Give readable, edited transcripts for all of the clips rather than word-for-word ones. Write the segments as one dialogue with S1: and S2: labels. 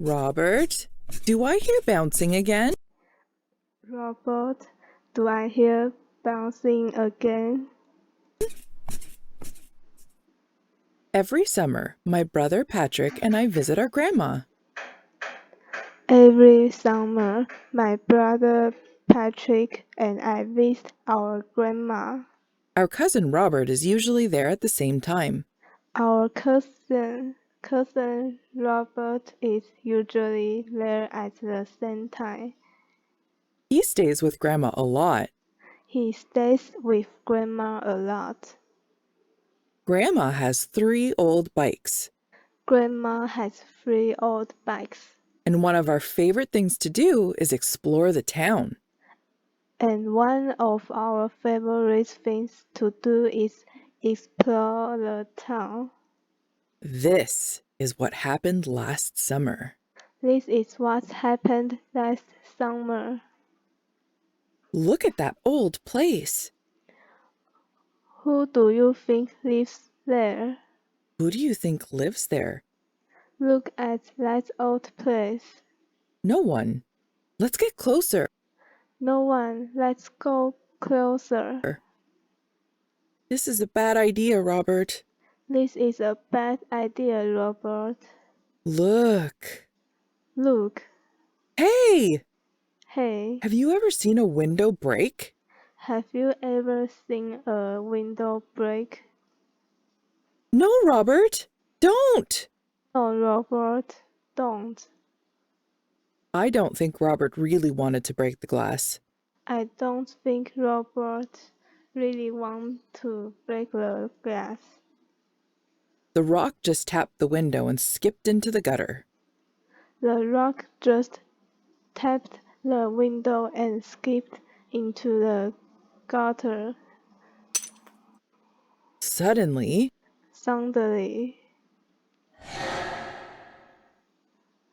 S1: Robert, do I hear bouncing again?
S2: Robert, do I hear bouncing again?
S1: Every summer, my brother Patrick and I visit our grandma.
S2: Every summer, my brother Patrick and I visit our grandma.
S1: Our cousin Robert is usually there at the same time.
S2: Our cousin Robert is usually there at the same time.
S1: He stays with grandma a lot.
S2: He stays with grandma a lot.
S1: Grandma has 3 old bikes.
S2: Grandma has 3 old bikes.
S1: And one of our favorite things to do is explore the town.
S2: And one of our favorite things to do is explore the town.
S1: This is what happened last summer.
S2: This is what happened last summer.
S1: Look at that old place.
S2: Who do you think lives there?
S1: Who do you think lives there?
S2: Look at that old place.
S1: No one. Let's get closer.
S2: No one. Let's go closer.
S1: This is a bad idea, Robert.
S2: This is a bad idea, Robert.
S1: Look.
S2: Look.
S1: Hey!
S2: Hey,
S1: Have you ever seen a window break?
S2: have you ever seen a window break?
S1: No, Robert. Don't.
S2: No, Robert, don't.
S1: I don't think Robert really wanted to break the glass.
S2: I don't think Robert really wants to break the glass.
S1: The rock just tapped the window and skipped into the gutter.
S2: The rock just tapped the window and skipped into the gutter.
S1: Suddenly,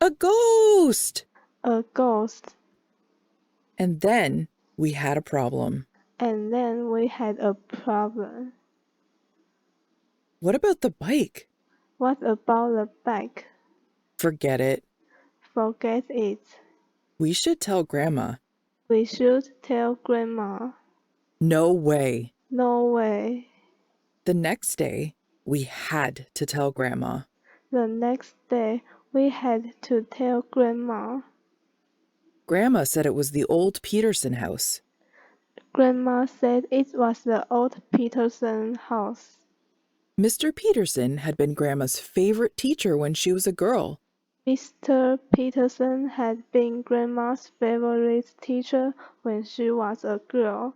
S1: a ghost!
S2: A ghost.
S1: And then we had a problem.
S2: And then we had a problem.
S1: What about the bike?
S2: What about the bike?
S1: Forget it.
S2: Forget it.
S1: We should tell Grandma.
S2: We should tell Grandma.
S1: No way.
S2: No way.
S1: The next day, we had to tell Grandma.
S2: The next day, we had to tell Grandma.
S1: Grandma said it was the old Peterson house.
S2: Grandma said it was the old Peterson house.
S1: Mr. Peterson had been Grandma's favorite teacher when she was a girl.
S2: Mr. Peterson had been Grandma's favorite teacher when she was a girl.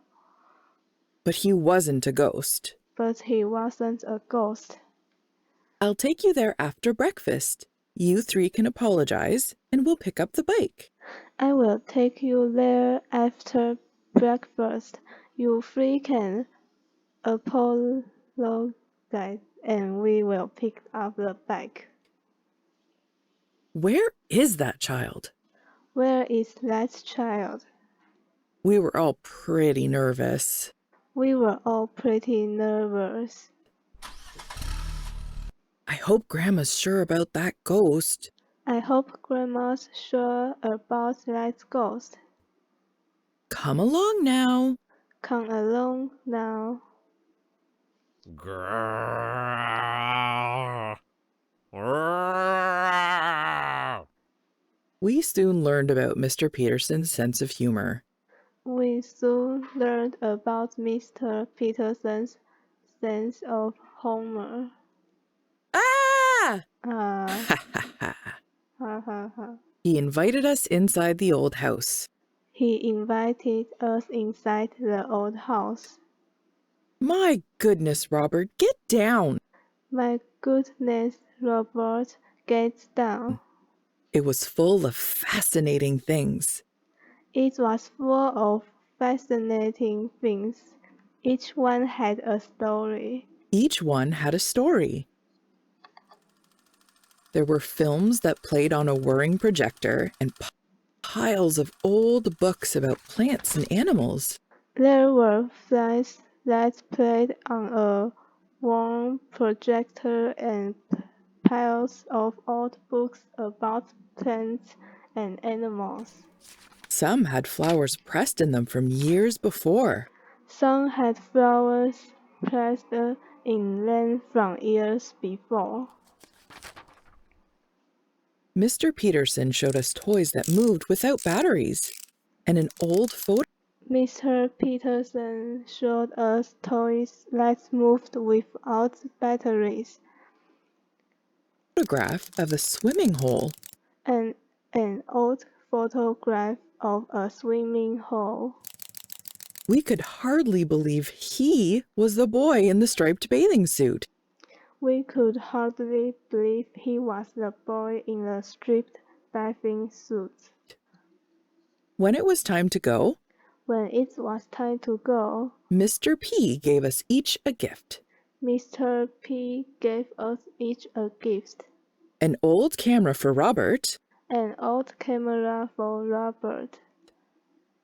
S1: But he wasn't a ghost.
S2: But he wasn't a ghost.
S1: I'll take you there after breakfast. You 3 can apologize, and we'll pick up the bike.
S2: I will take you there after breakfast. You 3 can apologize and we will pick up the bike.
S1: Where is that child?
S2: Where is that child?
S1: We were all pretty nervous.
S2: We were all pretty nervous.
S1: I hope Grandma's sure about that ghost.
S2: I hope Grandma's sure about that ghost.
S1: Come along now.
S2: Come along now.
S1: We soon learned about Mr. Peterson's sense of humor.
S2: We soon learned about Mr. Peterson's sense of humor.
S1: Ah!
S2: Ha
S1: Ha
S2: ha ha.
S1: He invited us inside the old house.
S2: He invited us inside the old house.
S1: My goodness, Robert, get down.
S2: My goodness, Robert, get down.
S1: It was full of fascinating things.
S2: It was full of fascinating things. Each one had a story.
S1: Each one had a story. There were films that played on a whirring projector and piles of old books about plants and animals.
S2: There were flies that played on a warm projector and piles of old books about plants and animals.
S1: Some had flowers pressed in them from years before.
S2: Some had flowers pressed in them from years before.
S1: Mr. Peterson showed us toys that moved without batteries and an old
S2: Mr. Peterson showed us toys that moved without batteries
S1: photograph of a swimming hole.
S2: and an old photograph of a swimming hole.
S1: We could hardly believe he was the boy in the striped bathing suit.
S2: We could hardly believe he was the boy in the striped bathing suit.
S1: When it was time to go,
S2: When it was time to go,
S1: Mr. P gave us each a gift.
S2: Mr. P gave us each a gift.
S1: An old camera for Robert,
S2: An old camera for Robert,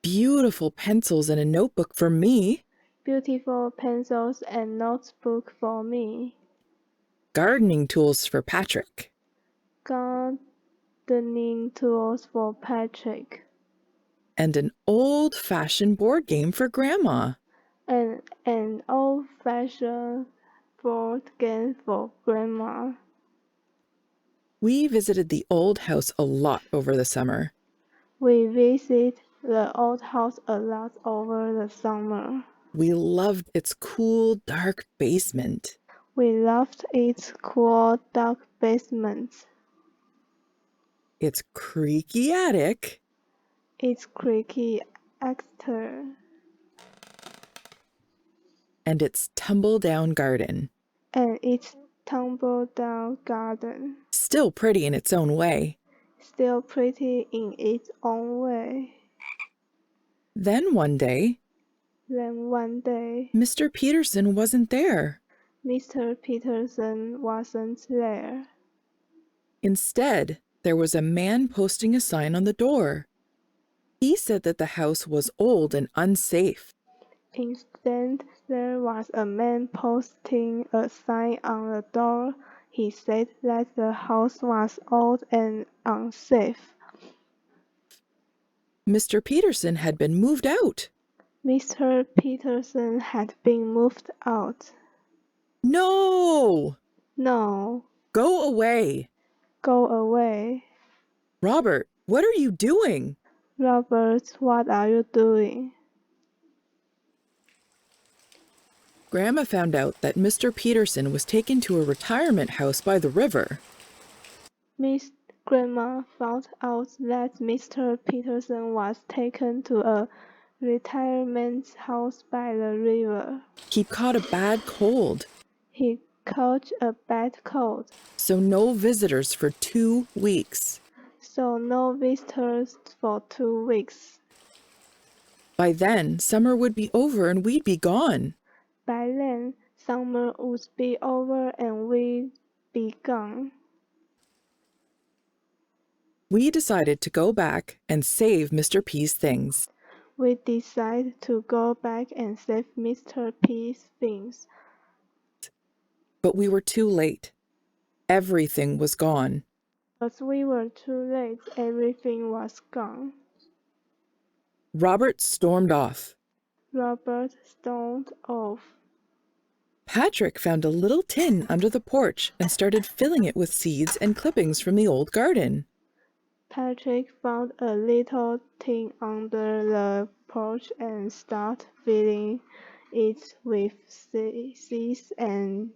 S1: beautiful pencils and a notebook for me,
S2: beautiful pencils and notebook for me,
S1: gardening tools for Patrick,
S2: gardening tools for Patrick,
S1: and an old-fashioned board game for Grandma.
S2: and an old-fashioned board game for Grandma.
S1: We visited the old house a lot over the summer.
S2: We visited the old house a lot over the summer.
S1: We loved its cool, dark basement.
S2: We loved its cool, dark basement,
S1: Its creaky attic,
S2: its creaky actor,
S1: and its tumble-down garden.
S2: and its tumble-down garden,
S1: Still pretty in its own way.
S2: still pretty in its own way.
S1: Then one day, Mr. Peterson wasn't there.
S2: Mr. Peterson wasn't there.
S1: Instead, there was a man posting a sign on the door. He said that the house was old and unsafe.
S2: Instead, there was a man posting a sign on the door. He said that the house was old and unsafe.
S1: Mr. Peterson had been moved out.
S2: Mr. Peterson had been moved out.
S1: No!
S2: No,
S1: Go away!
S2: go away.
S1: Robert, what are you doing?
S2: Robert, what are you doing?
S1: Grandma found out that Mr. Peterson was taken to a retirement house by the river.
S2: Grandma found out that Mr. Peterson was taken to a retirement house by the river.
S1: He caught a bad cold,
S2: He caught a bad cold,
S1: so no visitors for 2 weeks.
S2: so no visitors for 2 weeks.
S1: By then, summer would be over and we'd be gone.
S2: By then, summer would be over and we'd be gone.
S1: We decided to go back and save Mr. P's things.
S2: We decided to go back and save Mr. P's things.
S1: But we were too late. Everything was gone.
S2: But we were too late, everything was gone.
S1: Robert stormed off.
S2: Robert stormed off.
S1: Patrick found a little tin under the porch and started filling it with seeds and clippings from the old garden.
S2: Patrick found a little tin under the porch and started filling it with seeds and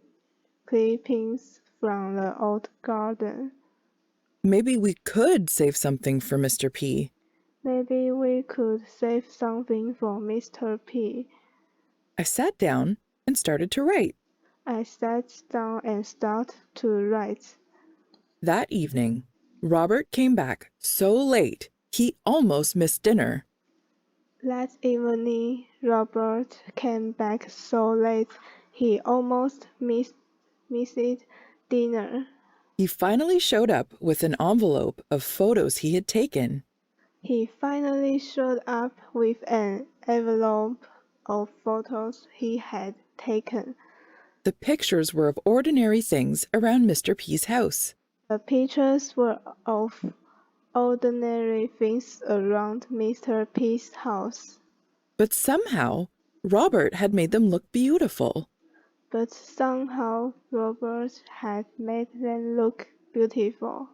S2: clippings from the old garden.
S1: Maybe we could save something for Mr. P.
S2: Maybe we could save something for Mr. P.
S1: I sat down and started to write.
S2: I sat down and started to write.
S1: That evening, Robert came back so late he almost missed dinner.
S2: That evening, Robert came back so late he almost missed dinner.
S1: He finally showed up with an envelope of photos he had taken.
S2: He finally showed up with an envelope of photos he had taken.
S1: The pictures were of ordinary things around Mr. P's house.
S2: The pictures were of ordinary things around Mr. P's house,
S1: But somehow, Robert had made them look beautiful.
S2: but somehow Robert had made them look beautiful.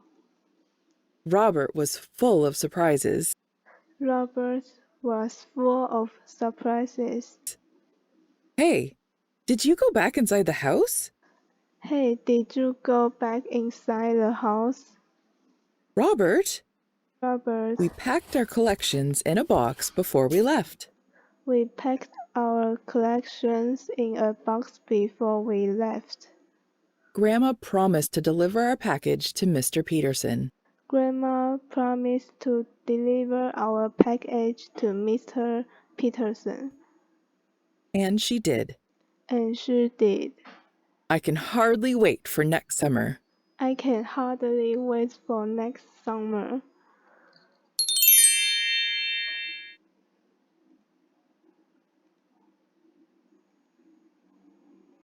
S1: Robert was full of surprises.
S2: Robert was full of surprises.
S1: Hey, did you go back inside the house?
S2: Hey, did you go back inside the house?
S1: Robert,
S2: Robert,
S1: we packed our collections in a box before we left.
S2: we packed our collections in a box before we left.
S1: Grandma promised to deliver our package to Mr. Peterson.
S2: Grandma promised to deliver our package to Mr. Peterson,
S1: And she did.
S2: and she did.
S1: I can hardly wait for next summer.
S2: I can hardly wait for next summer.